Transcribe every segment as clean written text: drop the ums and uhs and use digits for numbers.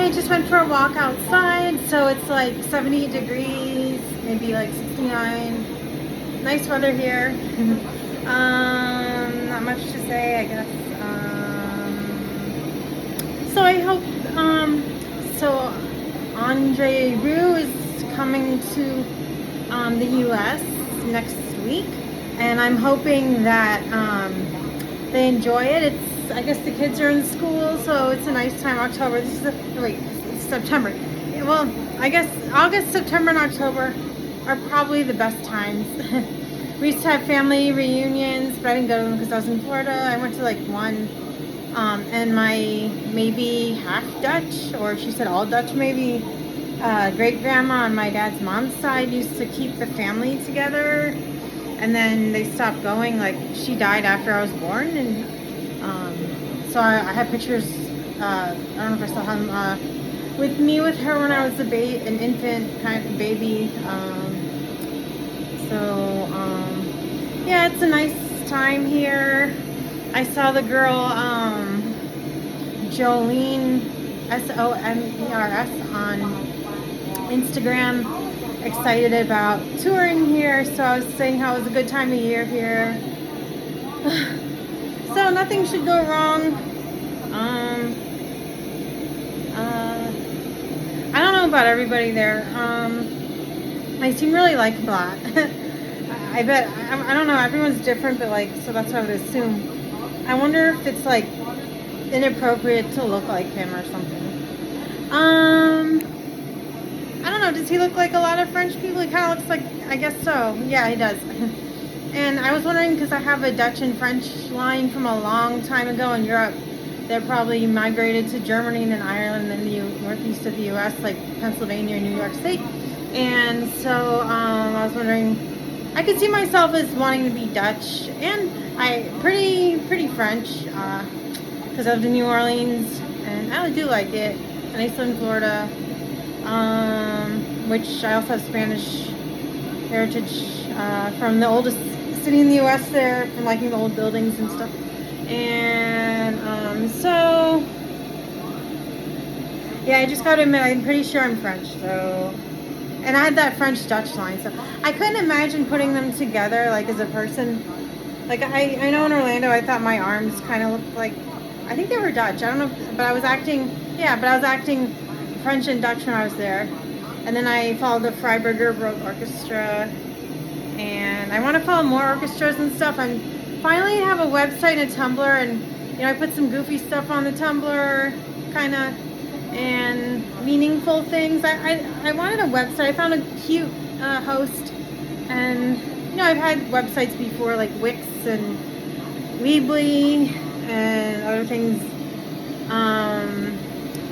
I just went for a walk outside, so it's like 70 degrees, maybe like 69. Nice weather here. Not much to say, I guess. So I hope, so Andre Rieu is coming to the U.S. next week, and I'm hoping that they enjoy it. I guess the kids are in school, so it's a nice time. October. This is it's September. Yeah, well, I guess August, September, and October are probably the best times. We used to have family reunions, but I didn't go to them because I was in Florida. I went to like one, and my maybe half Dutch, or she said all Dutch maybe, great grandma on my dad's mom's side used to keep the family together, and then they stopped going. Like she died after I was born, and so I have pictures. I don't know if I still have them with me with her when I was an infant, kind of baby. Yeah, it's a nice time here. I saw the girl Jolene SOMERS on Instagram, excited about touring here. So I was saying how it was a good time of year here. So nothing should go wrong. I don't know about everybody there. I seem really likable. I bet, I don't know, everyone's different, but like, so that's what I would assume. I wonder if it's like inappropriate to look like him or something. I don't know, does he look like a lot of French people? He kind of looks like, I guess so. Yeah, he does. And I was wondering, because I have a Dutch and French line from a long time ago in Europe. They're probably migrated to Germany and then Ireland and the northeast of the U.S., like Pennsylvania and New York State. And so I was wondering, I could see myself as wanting to be Dutch and pretty French, because I lived in New Orleans and I do like it. And I used to live in Florida, which I also have Spanish heritage from the oldest city in the U.S. there, from liking the old buildings and stuff. And so yeah, I just gotta admit, I'm pretty sure I'm French. So, and I had that French-Dutch line, so I couldn't imagine putting them together, like, as a person. Like, I know in Orlando, I thought my arms kind of looked like, I think they were Dutch. I don't know, but I was acting French and Dutch when I was there. And then I followed the Freiburger Baroque Orchestra, and I want to follow more orchestras and stuff. I finally have a website and a Tumblr, and, you know, I put some goofy stuff on the Tumblr, kind of, and meaningful things. I wanted a website. I found a cute host, and you know, I've had websites before like Wix and Weebly and other things.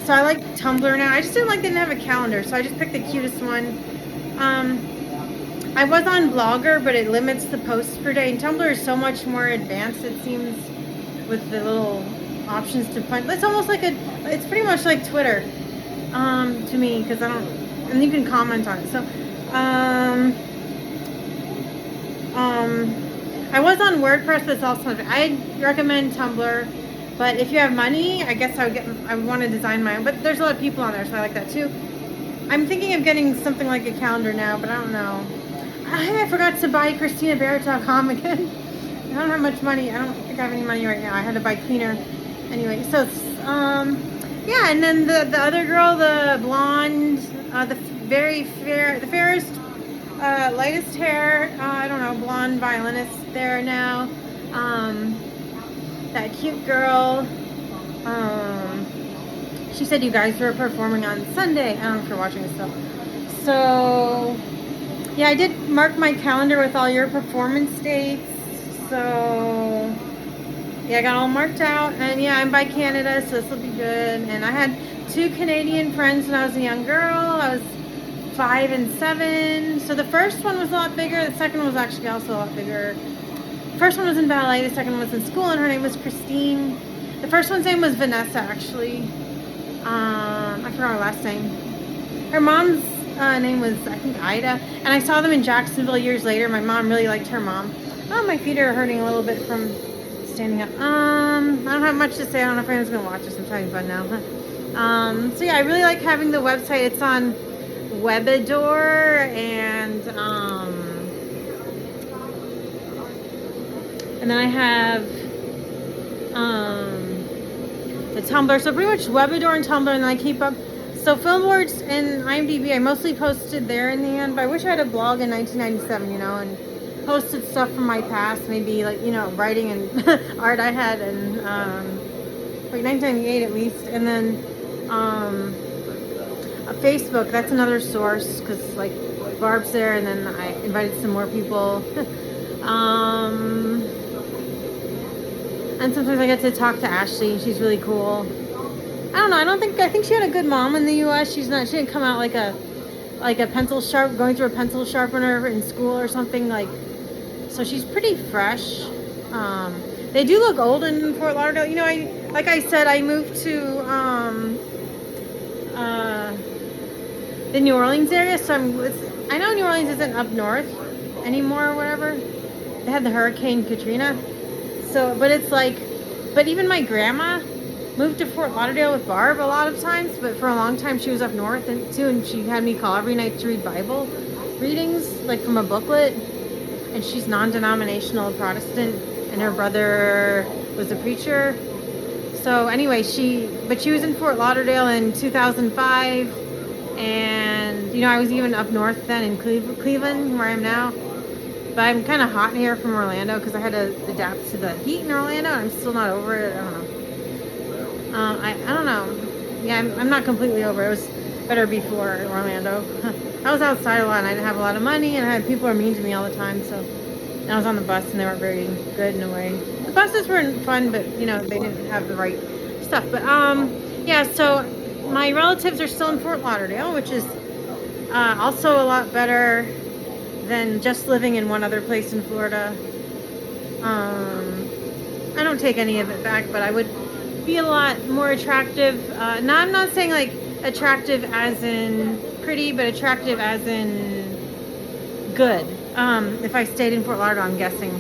So I like Tumblr now. I just didn't like they didn't have a calendar, so I just picked the cutest one. I was on Blogger, but it limits the posts per day, and Tumblr is so much more advanced, it seems, with the little options to punch. It's almost like it's pretty much like Twitter to me, because and you can comment on it. So I was on WordPress, but it's also, I recommend Tumblr, but if you have money, I guess I would want to design my own, but there's a lot of people on there, so I like that too. I'm thinking of getting something like a calendar now, but I don't know. I forgot to buy ChristinaBarrett.com again. I don't have much money. I don't think I have any money right now. I had to buy cleaner. Anyway, so it's, yeah, and then the other girl, the blonde, the very fair, the fairest, lightest hair, I don't know, blonde violinist there now. That cute girl, she said you guys were performing on Sunday. I don't know if you're watching this stuff. So, yeah, I did mark my calendar with all your performance dates. So, yeah, I got all marked out. And yeah, I'm by Canada, so this will be good. And I had 2 Canadian friends when I was a young girl. I was 5 and 7. So the first one was a lot bigger. The second one was actually also a lot bigger. The first one was in ballet. The second one was in school, and her name was Christine. The first one's name was Vanessa, actually. I forgot her last name. Her mom's name was, I think, Ida. And I saw them in Jacksonville years later. My mom really liked her mom. Oh, my feet are hurting a little bit from standing up. I don't have much to say. I don't know if anyone's gonna watch this. I'm having fun now. So yeah, I really like having the website. It's on Webador and then I have the Tumblr. So pretty much Webador and Tumblr, and then I keep up. So Film Awards and IMDb, I mostly posted there in the end. But I wish I had a blog in 1997, you know, and posted stuff from my past, maybe like, you know, writing and art I had in like 1998 at least. And then Facebook, that's another source because like Barb's there, and then I invited some more people. And sometimes I get to talk to Ashley, and she's really cool. I don't know. I think she had a good mom in the U.S. She didn't come out like a pencil sharp, going through a pencil sharpener in school or something like. So she's pretty fresh. They do look old in Fort Lauderdale. You know, like I said, I moved to the New Orleans area, so I know New Orleans isn't up north anymore or whatever. They had the Hurricane Katrina. So, but it's like, but even my grandma moved to Fort Lauderdale with Barb a lot of times, but for a long time she was up north too, and she had me call every night to read Bible readings, like from a booklet. And she's non-denominational Protestant, and her brother was a preacher. So anyway, she was in Fort Lauderdale in 2005, and you know, I was even up north then in Cleveland, where I am now. But I'm kind of hot in here from Orlando because I had to adapt to the heat in Orlando. I'm still not over it. I don't know. I don't know. Yeah, I'm not completely over it. It was better before Orlando. I was outside a lot, and I didn't have a lot of money, and I had people were mean to me all the time. So, and I was on the bus, and they weren't very good in a way. The buses were fun, but you know, they didn't have the right stuff. But yeah. So my relatives are still in Fort Lauderdale, which is also a lot better than just living in one other place in Florida. I don't take any of it back, but I would be a lot more attractive. No, I'm not saying like attractive as in pretty, but attractive as in good. If I stayed in Fort Lauderdale, I'm guessing.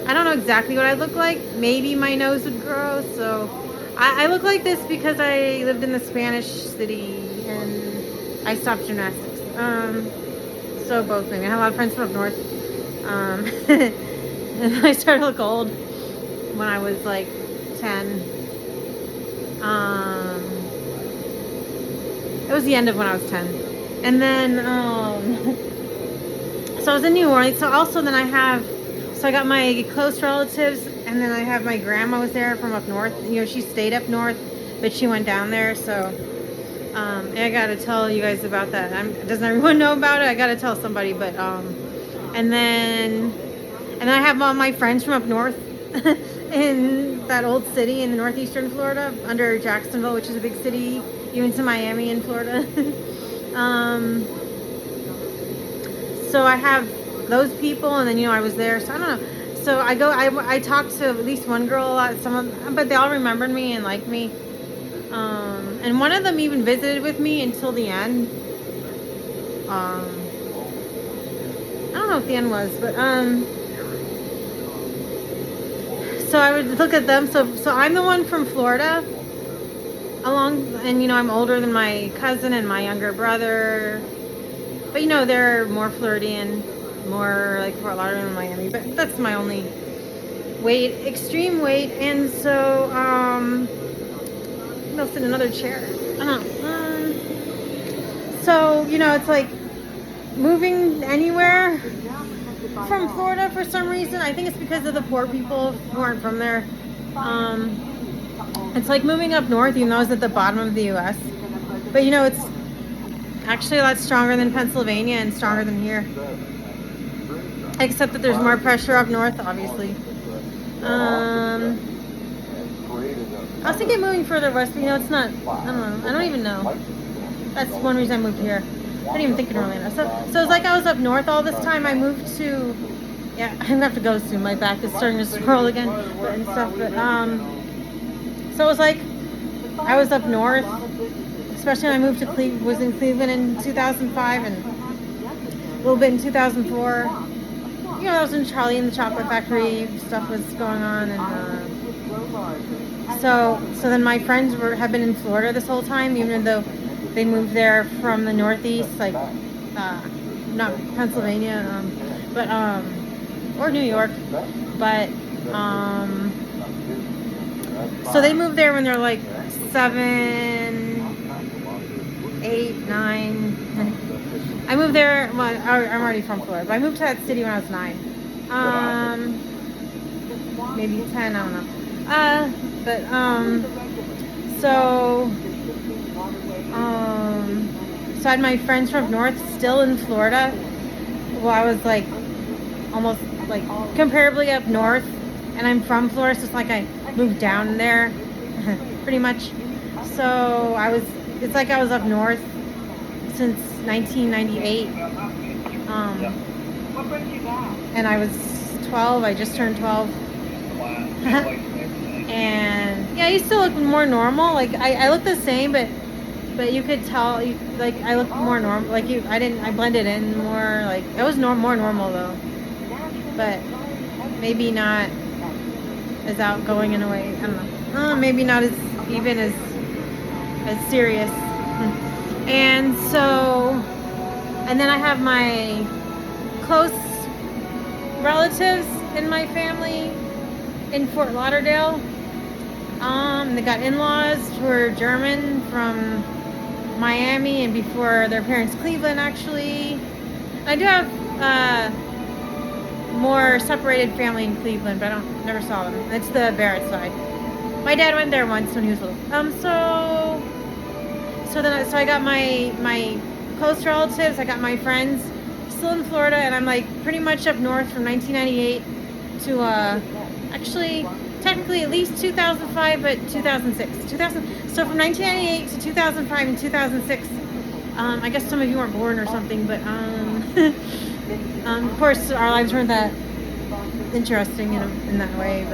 I don't know exactly what I look like. Maybe my nose would grow. So I look like this because I lived in the Spanish city and I stopped gymnastics. So both maybe. I have a lot of friends from up north. And I started to look old when I was like 10. It was the end of when I was 10. And then, so I was in New Orleans. So also then I got my close relatives, and then I have my grandma was there from up north. You know, she stayed up north, but she went down there. So I got to tell you guys about that. Doesn't everyone know about it? I got to tell somebody, but, and then I have all my friends from up north in that old city in the northeastern Florida under Jacksonville, which is a big city, even to Miami in Florida. So I have those people, and then, you know, I was there, so I don't know. So I talked to at least one girl a lot, but they all remembered me and liked me. And one of them even visited with me until the end. I don't know what the end was, but so I would look at them. So I'm the one from Florida, and you know, I'm older than my cousin and my younger brother. But you know, they're more Floridian, more like Fort Lauderdale and Miami. But that's my only extreme weight. And so I'll sit in another chair. So you know, it's like moving anywhere from Florida for some reason. I think it's because of the poor people who aren't from there. It's like moving up north, even though it's at the bottom of the U.S. But you know, it's actually a lot stronger than Pennsylvania and stronger than here. Except that there's more pressure up north, obviously. I was thinking moving further west, but you know, it's not. I don't know. I don't even know. That's one reason I moved here. I didn't even think in Orlando. So it's like I was up north all this time. I moved to, yeah, I'm gonna have to go soon. My back is starting to swirl again and stuff. But so it was like I was up north, especially when I moved to was in Cleveland in 2005 and a little bit in 2004. You know, I was in Charlie and the Chocolate Factory. Stuff was going on, and So then my friends have been in Florida this whole time, even though they moved there from the Northeast, like not Pennsylvania, but or New York, but so they moved there when they're like 7, 8, 9. I moved there. Well, I'm already from Florida, but I moved to that city when I was 9. Maybe 10. I don't know. So I had my friends from North still in Florida. Well, I was like almost like comparably up north, and I'm from Florida, so it's like I moved down there, pretty much. So it's like I was up north since 1998. And I was 12. I just turned 12. And yeah, you still look more normal. Like I look the same, but you could tell, like I look more normal. Like I blended in more. Like I was more normal though, but maybe not as outgoing in a way. I don't know. Maybe not as even as serious. And then I have my close relatives in my family in Fort Lauderdale. They got in-laws who are German from Miami, and before their parents Cleveland, actually. I do have more separated family in Cleveland, but I never saw them. It's the Barrett side. My dad went there once when he was little. So I got my close relatives. I got my friends still in Florida, and I'm like pretty much up north from 1998 to actually technically at least 2005, but 2006. So from 1998 to 2005 and 2006. I guess some of you weren't born or something, but of course our lives weren't that interesting in that way.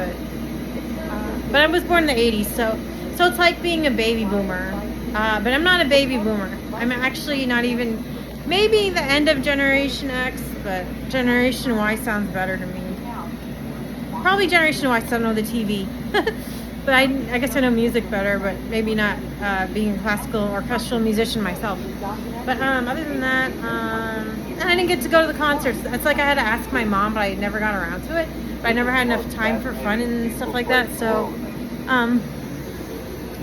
But I was born in the 80s, so it's like being a baby boomer. But I'm not a baby boomer. I'm actually not even, maybe the end of Generation X, but Generation Y sounds better to me. Probably Generation Y, so I don't know the TV. But I guess I know music better, but maybe not being a classical orchestral musician myself. But other than that, and I didn't get to go to the concerts. It's like I had to ask my mom, but I never got around to it. But I never had enough time for fun and stuff like that. So,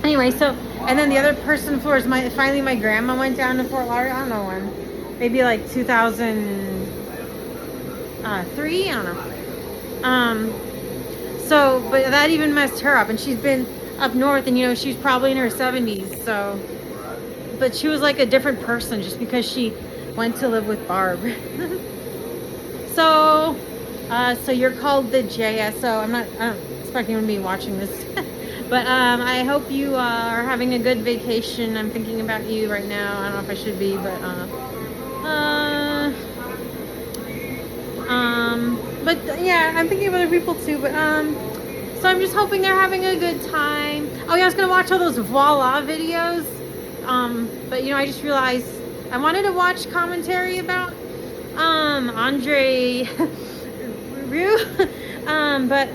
anyway, and then the other person on the floor is finally my grandma went down to Fort Lauderdale. I don't know when. Maybe like 2003. I don't know. But that even messed her up, and she's been up north, and she's probably in her 70s. So, but she was like a different person just because she went to live with Barb. So you're called the JSO. I don't expect anyone to be watching this. But I hope you are having a good vacation. I'm thinking about you right now. I don't know if I should be, but yeah, I'm thinking of other people too. But so I'm just hoping they're having a good time. Oh yeah, I was gonna watch all those Voila videos. But I just realized I wanted to watch commentary about Andre Rieu, but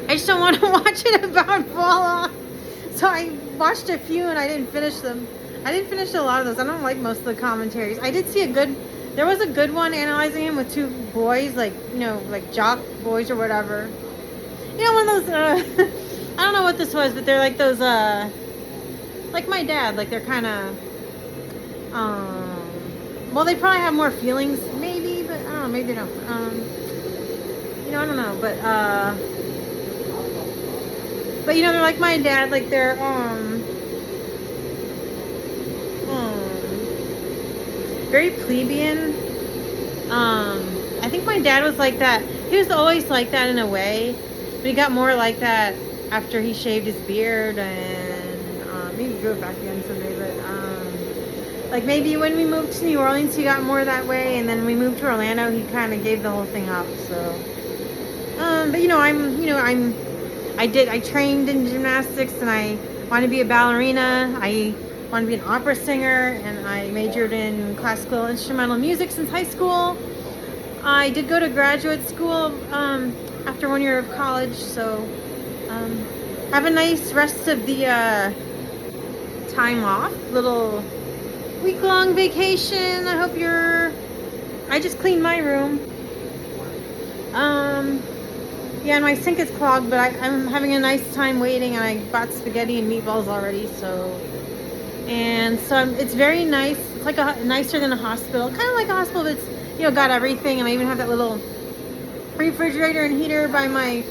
I just don't want to watch it about Voila. So I watched a few and I didn't finish them. I didn't finish a lot of those. I don't like most of the commentaries. I did see there was a good one analyzing him with two boys, like jock boys or whatever. One of those, I don't know what this was, but they're like those, like my dad, like they're kind of, well, they probably have more feelings, maybe, but I don't know, maybe they don't. I don't know, but they're like my dad, like they're, very plebeian. I think my dad was like that. He was always like that in a way, but he got more like that after he shaved his beard, and maybe grew it back again someday, but like maybe when we moved to New Orleans he got more that way, and then when we moved to Orlando he kind of gave the whole thing up. So but I trained in gymnastics, and I wanted to be a ballerina. I wanted to be an opera singer, and I majored in classical instrumental music since high school. I did go to graduate school after 1 year of college, so have a nice rest of the time off. Little week-long vacation. I hope you're... I just cleaned my room. Yeah, and my sink is clogged, but I'm having a nice time waiting, and I bought spaghetti and meatballs already, so... And so it's very nice. It's like nicer than a hospital. Kind of like a hospital that's, you know, got everything, and I even have that little refrigerator and heater by my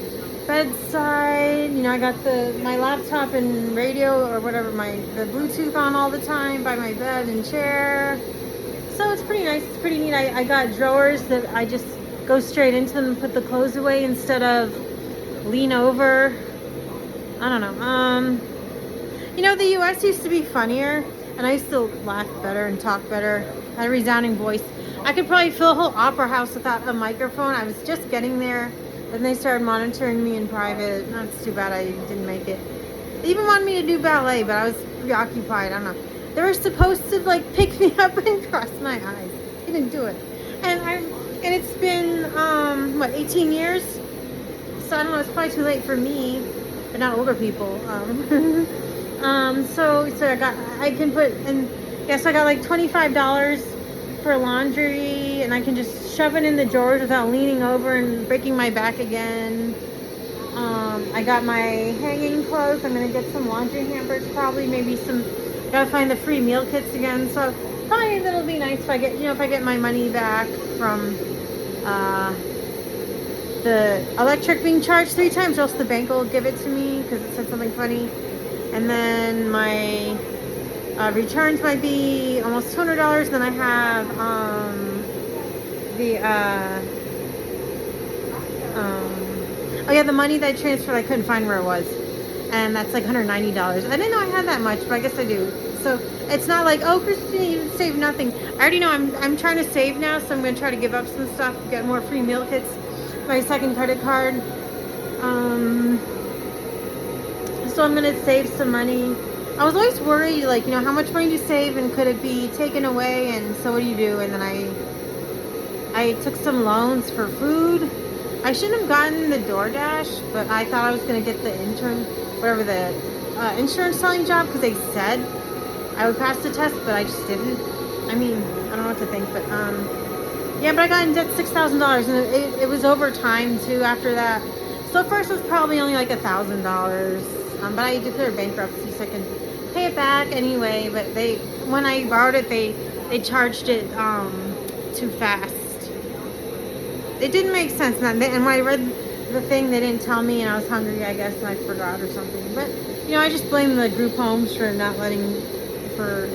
bedside. You know, I got my laptop and radio or whatever, the Bluetooth on all the time by my bed and chair. So it's pretty nice. It's pretty neat. I got drawers that I just go straight into them and put the clothes away instead of lean over. I don't know. You know, the US used to be funnier, and I used to laugh better and talk better. I had a resounding voice. I could probably fill a whole opera house without a microphone. I was just getting there. Then they started monitoring me in private. That's too bad I didn't make it. They even wanted me to do ballet, but I was preoccupied. I don't know. They were supposed to like pick me up and cross my eyes. They didn't do it. And it's been what, 18 years? So I don't know. It's probably too late for me, but not older people. So I can put, and yes, I got like $25 for laundry, and I can just shove it in the drawers without leaning over and breaking my back again. I got my hanging clothes. I'm gonna get some laundry hampers, probably, maybe some. Gotta find the free meal kits again. So probably that'll be nice if I get, you know, if I get my money back from the electric being charged 3 times, or else the bank will give it to me because it said something funny. And then my returns might be almost $200. Then I have oh yeah, the money that I transferred, I couldn't find where it was, and that's like $190. I didn't know I had that much, but I guess I do. So it's not like, oh, Christina, you saved nothing. I already know I'm trying to save now, so I'm going to try to give up some stuff, get more free meal kits, my second credit card. So I'm going to save some money. I was always worried, like, you know, how much money do you save and could it be taken away, and so what do you do? And then I took some loans for food. I shouldn't have gotten the DoorDash, but I thought I was going to get the insurance selling job, because they said I would pass the test, but I just didn't. I mean, I don't know what to think, but yeah, but I got in debt $6,000, and it was over time too after that. So first it was probably only like $1,000, but I declared bankruptcy so I can pay it back anyway. But when I borrowed it, they charged it too fast. It didn't make sense. And when I read the thing, they didn't tell me, and I was hungry, I guess, and I forgot or something. But you know, I just blame the group homes for not letting, for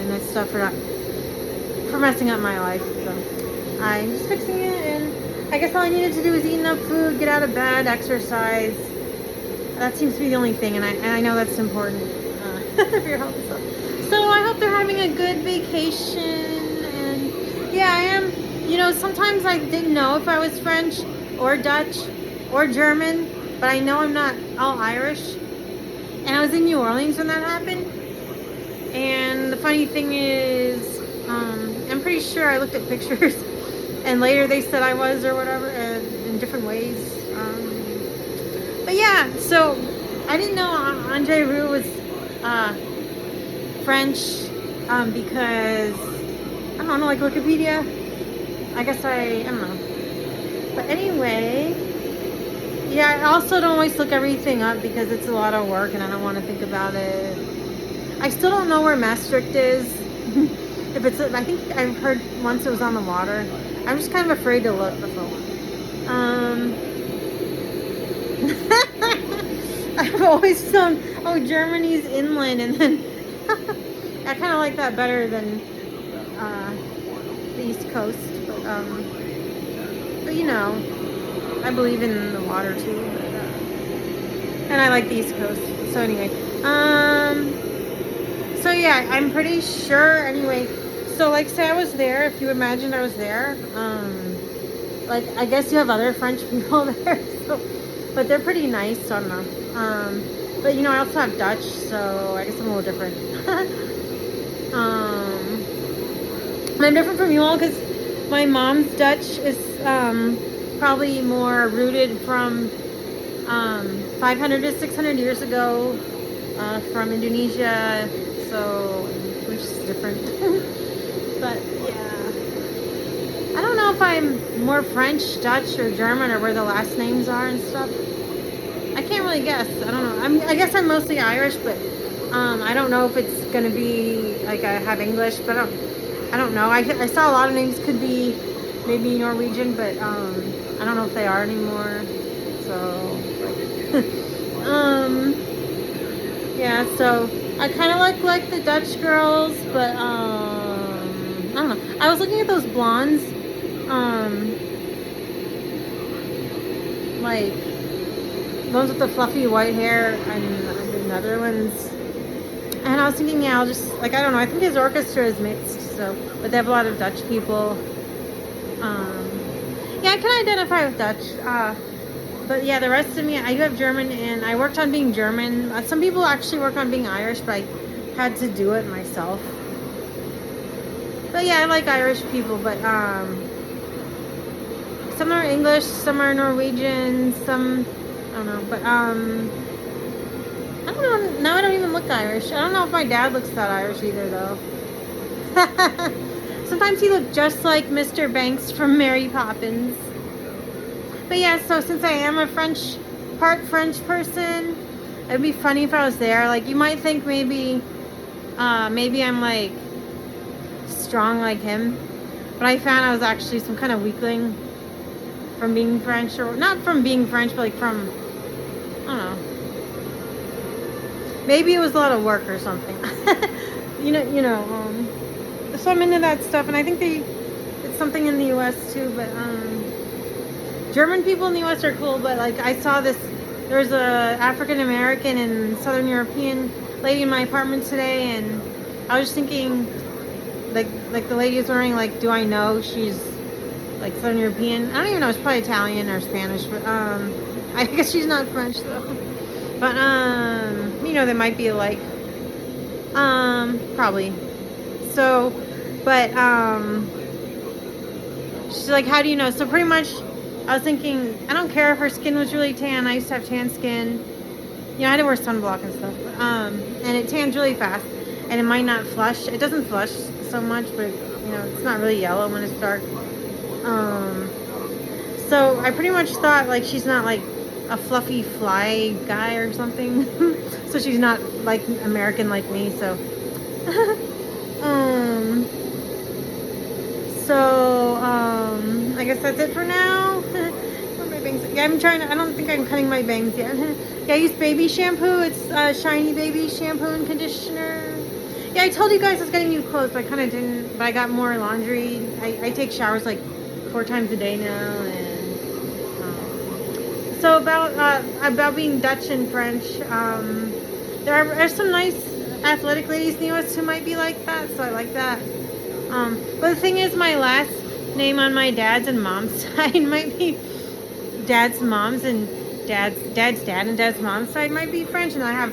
messing up my life. So I'm just fixing it, and I guess all I needed to do is eat enough food, get out of bed, exercise. That seems to be the only thing, and I know that's important for your health and stuff. So I hope they're having a good vacation, and yeah, I am. You know, sometimes I didn't know if I was French or Dutch or German, but I know I'm not all Irish. And I was in New Orleans when that happened. And the funny thing is, I'm pretty sure I looked at pictures, and later they said I was, or whatever, in different ways. But yeah, so I didn't know Andre Rieu was French because, I don't know, like Wikipedia. I guess I don't know. But anyway, yeah, I also don't always look everything up because it's a lot of work and I don't want to think about it. I still don't know where Maastricht is. I think I've heard once it was on the water. I'm just kind of afraid to look before. I've always known, oh, Germany's inland, and then I kind of like that better than the East Coast. But you know, I believe in the water too, and I like the East Coast. So anyway, so yeah, I'm pretty sure. Anyway, so like, say I was there. If you imagined I was there, like, I guess you have other French people there, so, but they're pretty nice. So I don't know. But you know, I also have Dutch, so I guess I'm a little different. And I'm different from you all because My mom's Dutch is probably more rooted from 500 to 600 years ago, from Indonesia, so which is different. But yeah, I don't know if I'm more French, Dutch, or German, or where the last names are and stuff. I can't really guess. I don't know. I guess I'm mostly Irish, but I don't know if it's gonna be like I have English, but I don't know. I saw a lot of names could be maybe Norwegian, but I don't know if they are anymore. So yeah. So I kind of like the Dutch girls, but I don't know. I was looking at those blondes, like ones with the fluffy white hair and the Netherlands. And I was thinking, yeah, I'll just, like, I don't know, I think his orchestra is mixed, so, but they have a lot of Dutch people. Yeah, I can identify with Dutch, but yeah, the rest of me, I do have German, and I worked on being German. Some people actually work on being Irish, but I had to do it myself. But yeah, I like Irish people, but, some are English, some are Norwegian, some, I don't know, but, I don't know. Now I don't even look Irish. I don't know if my dad looks that Irish either, though. Sometimes he looked just like Mr. Banks from Mary Poppins. But yeah, so since I am a part French person, it'd be funny if I was there. Like, you might think maybe I'm like strong like him, but I found I was actually some kind of weakling from being French, or not from being French, but like from, I don't know. Maybe it was a lot of work or something. So I'm into that stuff, and I think it's something in the U.S. too. But German people in the U.S. are cool. But like, I saw there's a African American and Southern European lady in my apartment today, and I was just thinking, like the lady is wearing, like, do I know she's like Southern European? I don't even know. It's probably Italian or Spanish, but I guess she's not French though. But they might be alike. Probably. So, but she's like, how do you know? So pretty much, I was thinking, I don't care if her skin was really tan. I used to have tan skin. I had to wear sunblock and stuff. But, and it tans really fast, and it might not flush. It doesn't flush so much, but it's not really yellow when it's dark. So I pretty much thought, like, she's not like a fluffy fly guy or something. So she's not like American like me. So I guess that's it for now. My bangs. Yeah, I don't think I'm cutting my bangs yet. Yeah, I use baby shampoo. It's Shiny Baby shampoo and conditioner. Yeah, I told you guys I was getting new clothes, but I kind of didn't. But I got more laundry. I take showers like 4 times a day now. And so about being Dutch and French, there are some nice athletic ladies in the U.S. who might be like that, so I like that. But the thing is, my last name on my dad's and mom's side might be dad's mom's and dad's dad and dad's mom's side might be French, and I have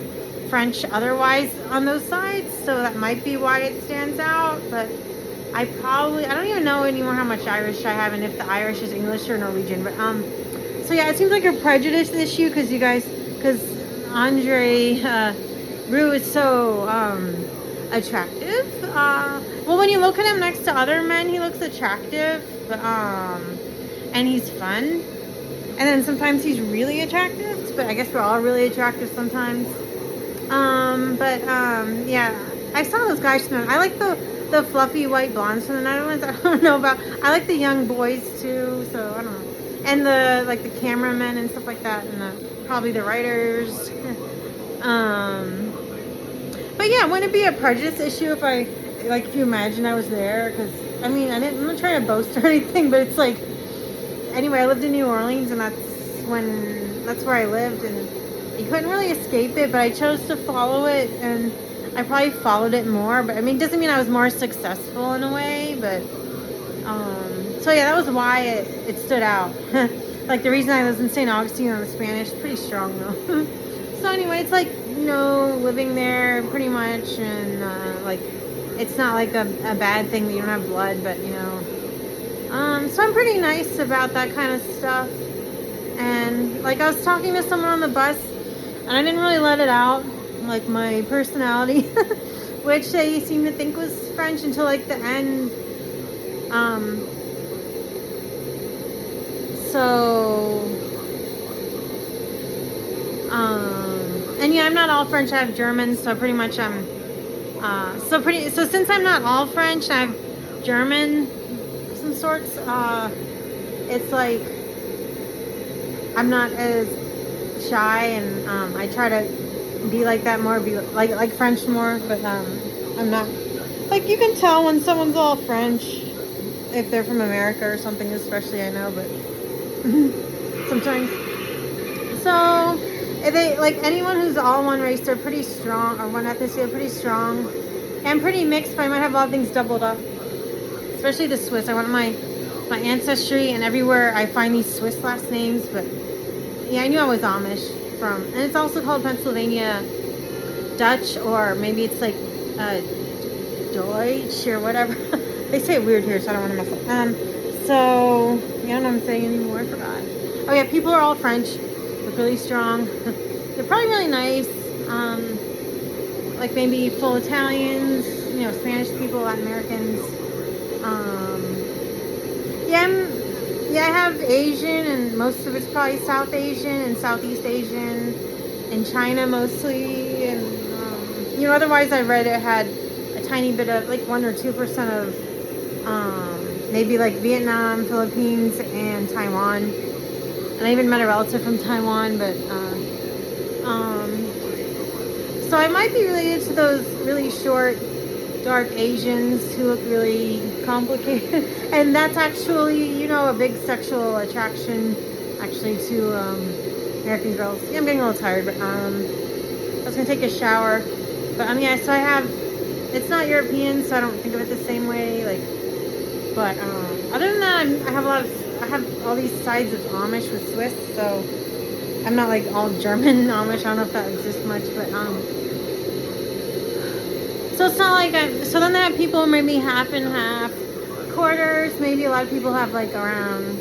French otherwise on those sides, so that might be why it stands out. But I don't even know anymore how much Irish I have, and if the Irish is English or Norwegian. But so yeah, it seems like a prejudice issue because Andre Rue is so attractive. Well, when you look at him next to other men, he looks attractive, but and he's fun. And then sometimes he's really attractive, but I guess we're all really attractive sometimes. Yeah, I saw those guys from I like the fluffy white blondes from the Netherlands. I don't know about. I like the young boys too, so I don't know. And the cameramen and stuff like that, and probably the writers. But yeah, wouldn't it be a prejudice issue if you imagine I was there? Because I'm not trying to boast or anything, but it's like, anyway, I lived in New Orleans, and that's where I lived, and you couldn't really escape it. But I chose to follow it, and I probably followed it more. But it doesn't mean I was more successful in a way, but. So yeah, that was why it stood out. Like the reason I was in St. Augustine on the Spanish, pretty strong though. So anyway, it's like, living there pretty much, and like, it's not like a bad thing that you don't have blood, but So I'm pretty nice about that kind of stuff. And like I was talking to someone on the bus, and I didn't really let it out, like my personality, which they seemed to think was French until like the end. And yeah, I'm not all French. I have German, so pretty much I'm. So since I'm not all French, I have German, some sorts. It's like I'm not as shy, and I try to be like that more, be like French more. But I'm not. Like you can tell when someone's all French if they're from America or something, especially I know, but sometimes. So if they like anyone who's all one race, they're pretty strong, or one ethnicity, they're pretty strong and pretty mixed. But I might have a lot of things doubled up, especially the Swiss. I went on my ancestry, and everywhere I find these Swiss last names. But yeah, I knew I was Amish from, and it's also called Pennsylvania Dutch, or maybe it's like Deutsch or whatever. They say it weird here, so I don't want to mess up. So yeah, I don't know what I'm saying anymore. I forgot. Oh yeah, people are all French. They're really strong. They're probably really nice. Like maybe full Italians, you know, Spanish people, Latin Americans. Yeah, I have Asian, and most of it's probably South Asian and Southeast Asian, and China mostly. And you know, otherwise I read it had a tiny bit of like 1 or 2% of maybe like Vietnam, Philippines, and Taiwan. And I even met a relative from Taiwan, but so I might be related to those really short, dark Asians who look really complicated. And that's actually, you know, a big sexual attraction actually to American girls. Yeah, I'm getting a little tired, but I was gonna take a shower. But yeah, so I have, it's not European, so I don't think of it the same way. Like, but other than that, I have all these sides of Amish with Swiss, so I'm not like all German Amish. I don't know if that exists much, but so it's not like so then they have people maybe half and half, quarters. Maybe a lot of people have like around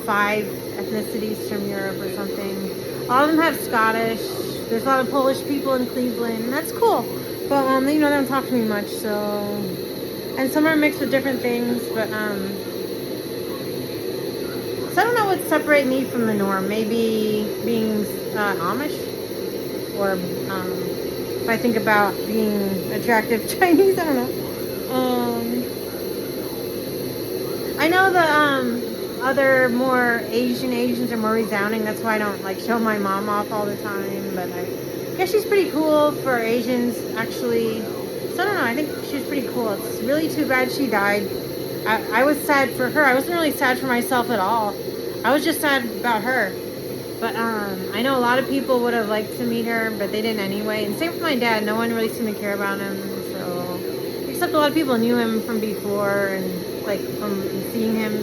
5 ethnicities from Europe or something. A lot of them have Scottish. There's a lot of Polish people in Cleveland, and that's cool. But you know, they don't talk to me much, so. And some are mixed with different things, but so I don't know what separates me from the norm. Maybe being Amish, or if I think about being attractive Chinese, I don't know. I know the other more Asians are more resounding. That's why I don't like show my mom off all the time. But I guess she's pretty cool for Asians, actually. So I don't know. I think she's pretty cool. It's really too bad she died. I was sad for her. I wasn't really sad for myself at all. I was just sad about her. But I know a lot of people would have liked to meet her, but they didn't anyway. And same with my dad. No one really seemed to care about him. So, except a lot of people knew him from before and like from seeing him.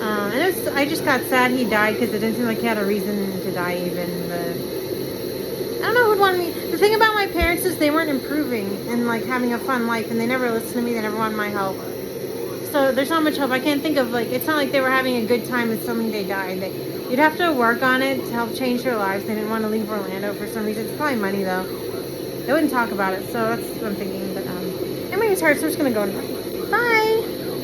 And I just got sad he died because it didn't seem like he had a reason to die even. But I don't know who'd want me. The thing about my parents is they weren't improving and like having a fun life, and they never listened to me. They never wanted my help. So there's not much hope. I can't think of like, it's not like they were having a good time and suddenly they died. You'd have to work on it to help change their lives. They didn't want to leave Orlando for some reason. It's probably money though. They wouldn't talk about it, so that's what I'm thinking. But anyway, it's hard, so I'm just gonna go now. Bye.